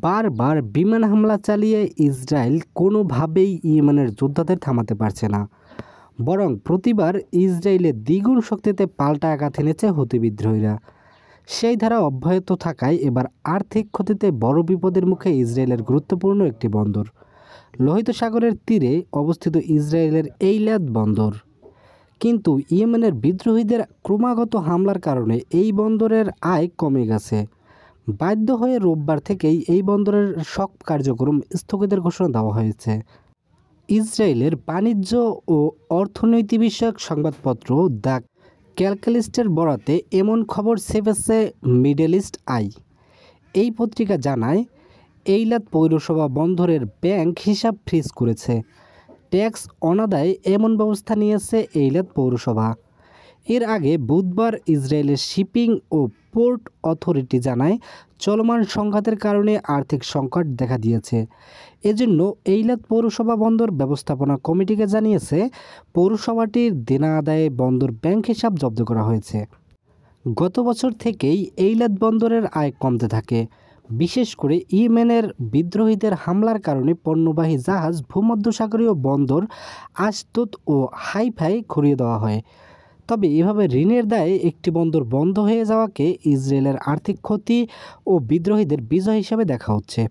বারবার বিমান হামলা চালিয়ে ইসরায়েল কোনোভাবেই ইয়েমেনের যোদ্ধাদের থামাতে পারছে না, বরং প্রতিবার ইসরায়েলের দ্বিগুণ শক্তিতে পাল্টা আঘাত এনেছে হুতি বিদ্রোহীরা। সেই ধারা অব্যাহত থাকায় এবার আর্থিক ক্ষতিতে বড় বিপদের মুখে ইসরায়েলের গুরুত্বপূর্ণ একটি বন্দর, লোহিত সাগরের তীরে অবস্থিত ইসরায়েলের এইলাত বন্দর। কিন্তু ইয়েমেনের বিদ্রোহীদের ক্রমাগত হামলার কারণে এই বন্দরের আয় কমে গেছে। বাধ্য হয়ে রোববার থেকেই এই বন্দরের সব কার্যক্রম স্থগিতের ঘোষণা দেওয়া হয়েছে। ইসরায়েলের বাণিজ্য ও অর্থনীতি বিষয়ক সংবাদপত্র দ্য ক্যালকালিস্টের বরাতে এমন খবর ছেপেছে মিডল ইস্ট আই। এই পত্রিকা জানায়, এইলাত পৌরসভা বন্দরের ব্যাংক হিসাব ফ্রিজ করেছে। ট্যাক্স অনাদায়ে এমন ব্যবস্থা নিয়েছে এইলাত পৌরসভা। এর আগে বুধবার ইসরায়েলের শিপিং ও পোর্ট অথরিটি জানায়, চলমান সংঘাতের কারণে আর্থিক সংকট দেখা দিয়েছে। এজন্য এইলাত পৌরসভা বন্দর ব্যবস্থাপনা কমিটিকে জানিয়েছে, পৌরসভাটির দেনা আদায়ে বন্দর ব্যাংক হিসাব জব্দ করা হয়েছে। গত বছর থেকেই এইলাত বন্দরের আয় কমতে থাকে। বিশেষ করে ইয়েমেনের বিদ্রোহীদের হামলার কারণে পণ্যবাহী জাহাজ ভূমধ্যসাগরীয় বন্দর আশদোদ ও হাইফায় ঘুরিয়ে দেওয়া হয়। তবে এভাবে ঋণের দায়ে একটি বন্দর বন্ধ হয়ে যাওয়াকে ইসরায়েলের আর্থিক ক্ষতি ও বিদ্রোহীদের বিজয় হিসেবে দেখা হচ্ছে।